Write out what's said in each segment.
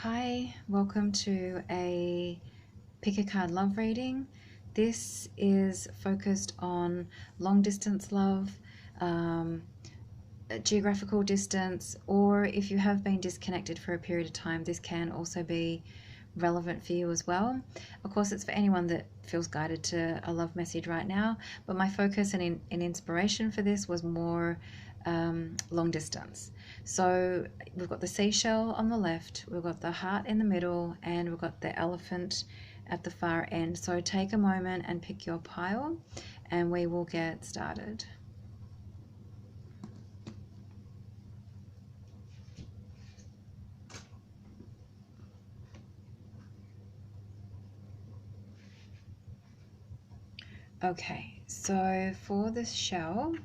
Hi, welcome to a Pickacard love reading. This is focused on long distance love, geographical distance, or if you have been disconnected for a period of time, this can also be relevant for you as well. Of course, it's for anyone that feels guided to a love message right now, but my focus and inspiration for this was more long distance. So we've got the seashell on the left, we've got the heart in the middle, and we've got the elephant at the far end. So take a moment and pick your pile and we will get started. Okay, so for the shell,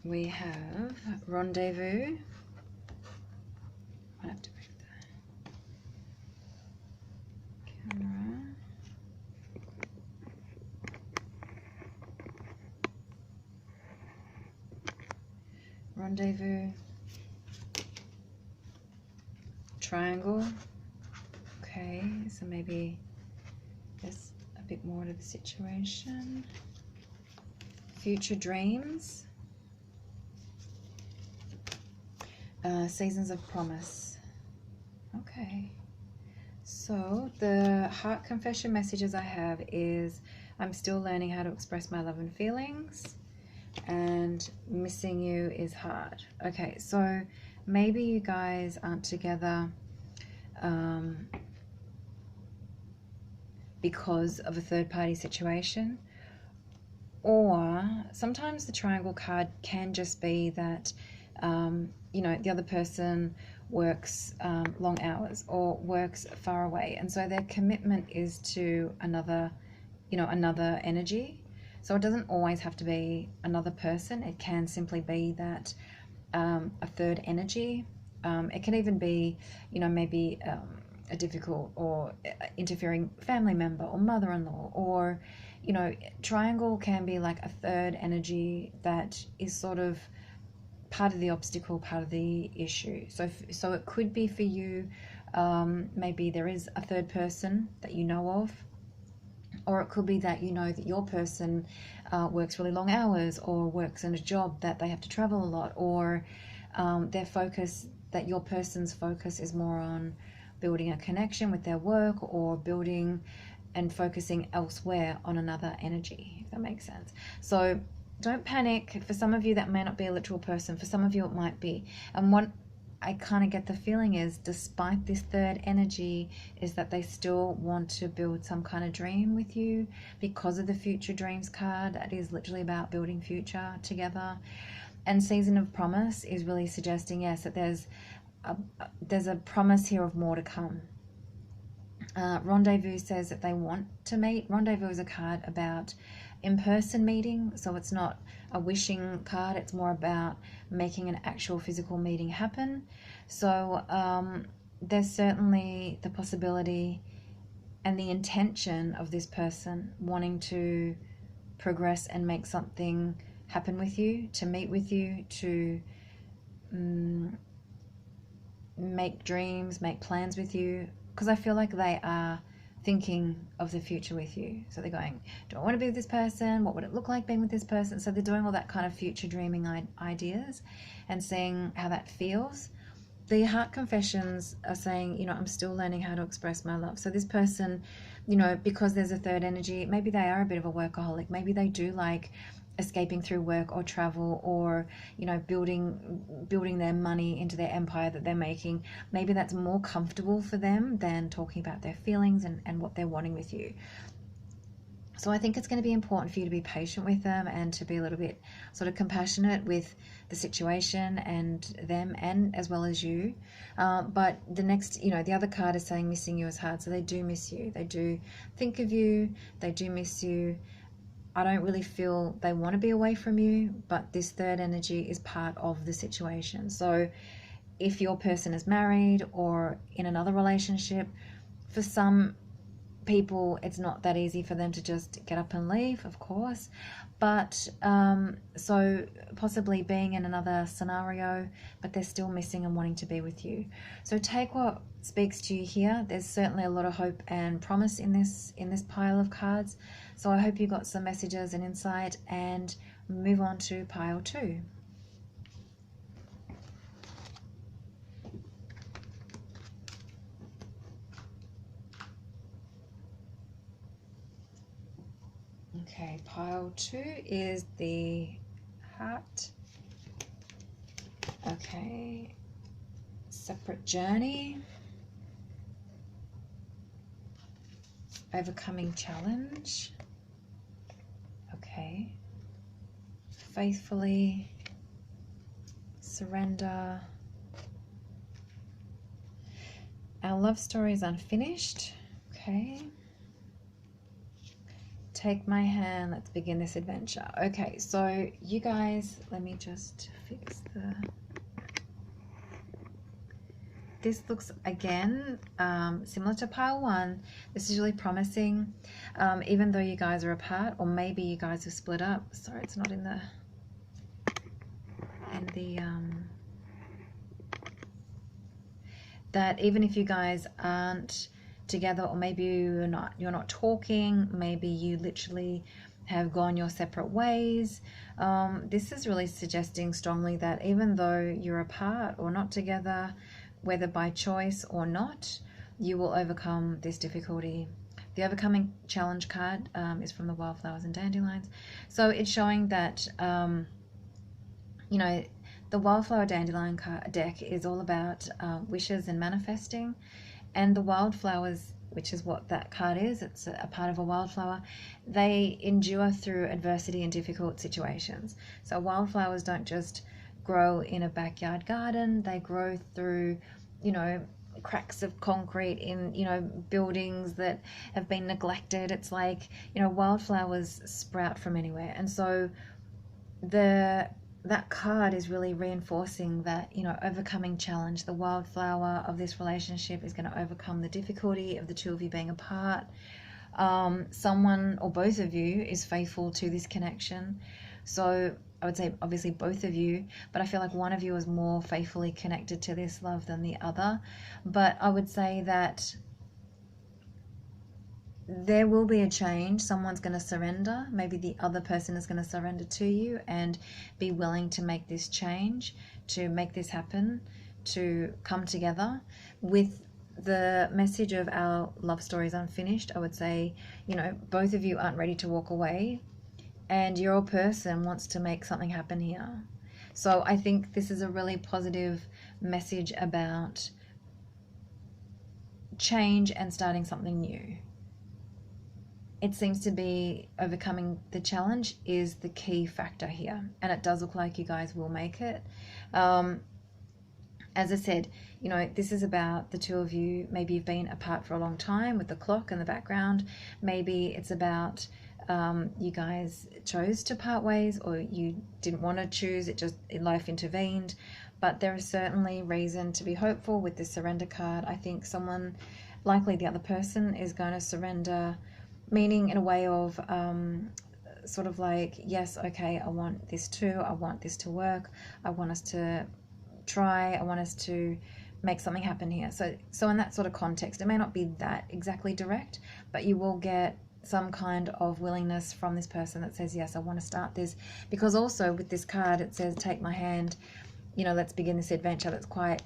we have rendezvous. I have to move the camera. Rendezvous. Triangle. Okay, so maybe there's a bit more to the situation. Future dreams. Seasons of promise. Okay, so the heart confession messages I have is I'm still learning how to express my love and feelings, and missing you is hard. Okay, so maybe you guys aren't together because of a third-party situation, or sometimes the triangle card can just be that you know, the other person works long hours or works far away, and so their commitment is to another, you know, another energy. So it doesn't always have to be another person. It can simply be that a third energy. It can even be, you know, maybe a difficult or interfering family member or mother-in-law, or, you know, triangle can be like a third energy that is sort of part of the obstacle, part of the issue. So it could be for you, maybe there is a third person that you know of, or it could be that you know that your person works really long hours or works in a job that they have to travel a lot, or their focus, that your person's focus is more on building a connection with their work, or building and focusing elsewhere on another energy, if that makes sense. So don't panic. For some of you that may not be a literal person, for some of you it might be. And what I kind of get the feeling is, despite this third energy, is that they still want to build some kind of dream with you because of the future dreams card. That is literally about building future together. And season of promise is really suggesting, yes, that there's a promise here of more to come. Rendezvous says that they want to meet. Rendezvous is a card about in-person meeting, so it's not a wishing card, it's more about making an actual physical meeting happen. So there's certainly the possibility and the intention of this person wanting to progress and make something happen with you, to meet with you, to make dreams, make plans with you, because I feel like they are thinking of the future with you. So they're going, do I want to be with this person? What would it look like being with this person? So they're doing all that kind of future dreaming ideas and seeing how that feels. The heart confessions are saying, you know, I'm still learning how to express my love. So this person, you know, because there's a third energy, maybe they are a bit of a workaholic. Maybe they do like escaping through work or travel, or, you know, building their money into their empire that they're making. Maybe that's more comfortable for them than talking about their feelings and what they're wanting with you. So I think it's going to be important for you to be patient with them and to be a little bit sort of compassionate with the situation and them, and as well as you. But the next, you know, the other card is saying missing you is hard. So they do miss you. They do think of you. They do miss you. I don't really feel they want to be away from you, but this third energy is part of the situation. So if your person is married or in another relationship, for some people it's not that easy for them to just get up and leave, of course, but so possibly being in another scenario, but they're still missing and wanting to be with you. So take what speaks to you here. There's certainly a lot of hope and promise in this pile of cards. So I hope you got some messages and insight, and move on to pile 2. Okay, pile 2 is the heart. Okay, separate journey, overcoming challenge. Okay, faithfully, surrender. Our love story is unfinished. Okay. Take my hand, let's begin this adventure. Okay, so you guys, let me just fix the... This looks, again, similar to pile 1. This is really promising, even though you guys are apart, or maybe you guys have split up. Sorry, it's not in the... that even if you guys aren't together, or maybe you're not talking, maybe you literally have gone your separate ways, this is really suggesting strongly that even though you're apart or not together, whether by choice or not, you will overcome this difficulty. The overcoming challenge card is from the Wildflowers and Dandelions. So it's showing that you know, the Wildflower Dandelion deck is all about wishes and manifesting. And the wildflowers, which is what that card is, it's a part of a wildflower, they endure through adversity and difficult situations. So wildflowers don't just grow in a backyard garden, they grow through, you know, cracks of concrete in, you know, buildings that have been neglected. It's like, you know, wildflowers sprout from anywhere. And so that card is really reinforcing that, you know, overcoming challenge. The wildflower of this relationship is going to overcome the difficulty of the two of you being apart. Someone or both of you is faithful to this connection. So I would say obviously both of you, but I feel like one of you is more faithfully connected to this love than the other. But I would say that there will be a change. Someone's going to surrender. Maybe the other person is going to surrender to you and be willing to make this change, to make this happen, to come together. With the message of our love story is unfinished, I would say, you know, both of you aren't ready to walk away, and your person wants to make something happen here. So I think this is a really positive message about change and starting something new. It seems to be overcoming the challenge is the key factor here, and it does look like you guys will make it. As I said, you know, this is about the two of you. Maybe you've been apart for a long time with the clock in the background. Maybe it's about you guys chose to part ways, or you didn't want to choose, it just life intervened. But there is certainly reason to be hopeful with this surrender card. I think someone, likely the other person, is going to surrender, meaning in a way of sort of like, yes, okay, I want this too, I want this to work, I want us to try, I want us to make something happen here. So in that sort of context, it may not be that exactly direct, but you will get some kind of willingness from this person that says, yes, I want to start this. Because also with this card, it says, take my hand, you know, let's begin this adventure. That's quite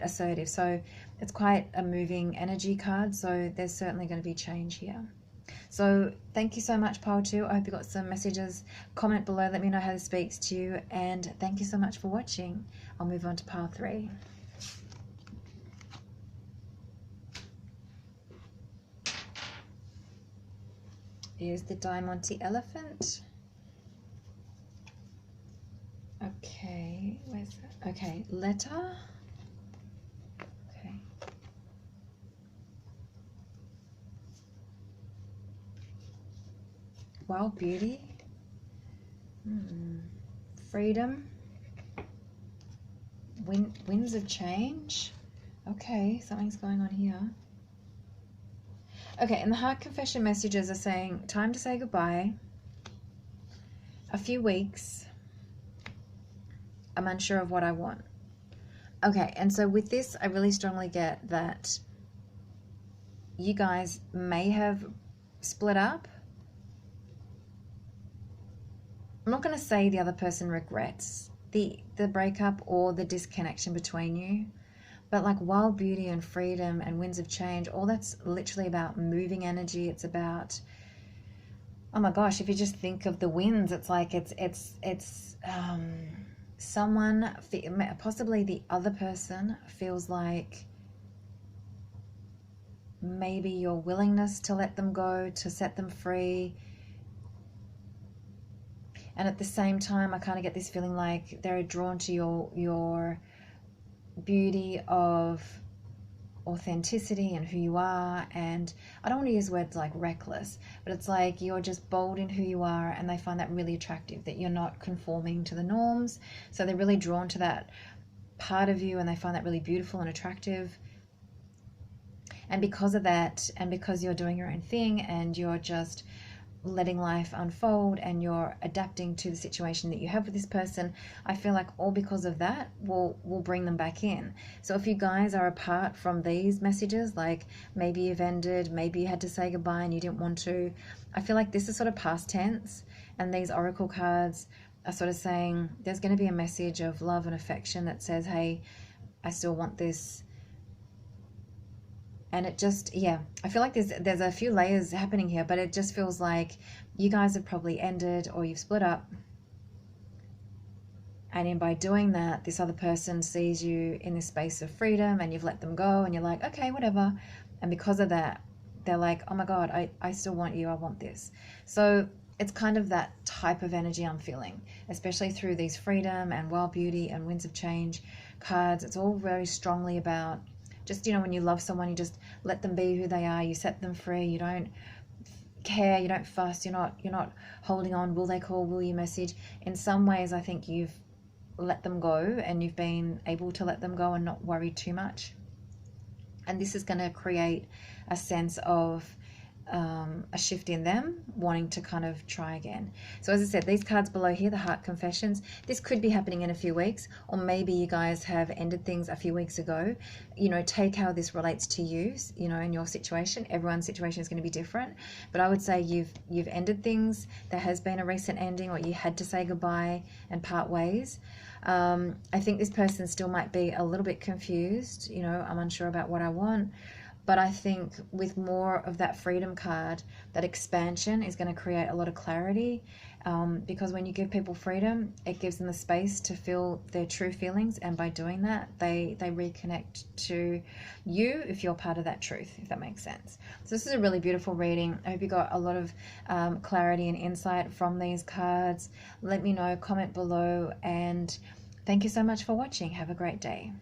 assertive. So it's quite a moving energy card. So there's certainly going to be change here. So thank you so much, pile 2. I hope you got some messages. Comment below, let me know how this speaks to you, and thank you so much for watching. I'll move on to pile 3. Here's the Diamante elephant. Okay, where's that? Okay, letter. Okay. Wild beauty. Freedom. Winds of change. Okay, something's going on here. Okay, and the heart confession messages are saying time to say goodbye. a few weeks, I'm unsure of what I want. Okay, and so with this, I really strongly get that you guys may have split up. I'm not going to say the other person regrets the breakup or the disconnection between you, but like wild beauty and freedom and winds of change, all that's literally about moving energy. It's about, oh my gosh, if you just think of the winds, it's like it's someone, possibly the other person, feels like maybe your willingness to let them go, to set them free. And at the same time, I kind of get this feeling like they're drawn to your beauty of authenticity and who you are. And I don't want to use words like reckless, but it's like you're just bold in who you are, and they find that really attractive, that you're not conforming to the norms. So they're really drawn to that part of you, and they find that really beautiful and attractive. And because of that, and because you're doing your own thing and you're just letting life unfold and you're adapting to the situation that you have with this person, I feel like all because of that will bring them back in. So if you guys are apart from these messages, like maybe you've ended, maybe you had to say goodbye and you didn't want to, I feel like this is sort of past tense, and these oracle cards are sort of saying there's going to be a message of love and affection that says, hey, I still want this. And it just, yeah, I feel like there's a few layers happening here, but it just feels like you guys have probably ended or you've split up. And in by doing that, this other person sees you in this space of freedom, and you've let them go, and you're like, okay, whatever. And because of that, they're like, oh my God, I still want you. I want this. So it's kind of that type of energy I'm feeling, especially through these freedom and wild beauty and winds of change cards. It's all very strongly about just, you know, when you love someone, you just let them be who they are. You set them free. You don't care. You don't fuss. You're not holding on. Will they call? Will you message? In some ways, I think you've let them go, and you've been able to let them go and not worry too much. And this is going to create a sense of a shift in them wanting to kind of try again. So as I said, these cards below here, the heart confessions, this could be happening in a few weeks, or maybe you guys have ended things a few weeks ago. You know, take how this relates to you, you know, in your situation. Everyone's situation is going to be different, but I would say you've ended things. There has been a recent ending, or you had to say goodbye and part ways. I think this person still might be a little bit confused. You know, I'm unsure about what I want. But I think with more of that freedom card, that expansion is going to create a lot of clarity, because when you give people freedom, it gives them the space to feel their true feelings. And by doing that, they reconnect to you if you're part of that truth, if that makes sense. So this is a really beautiful reading. I hope you got a lot of clarity and insight from these cards. Let me know, comment below, and thank you so much for watching. Have a great day.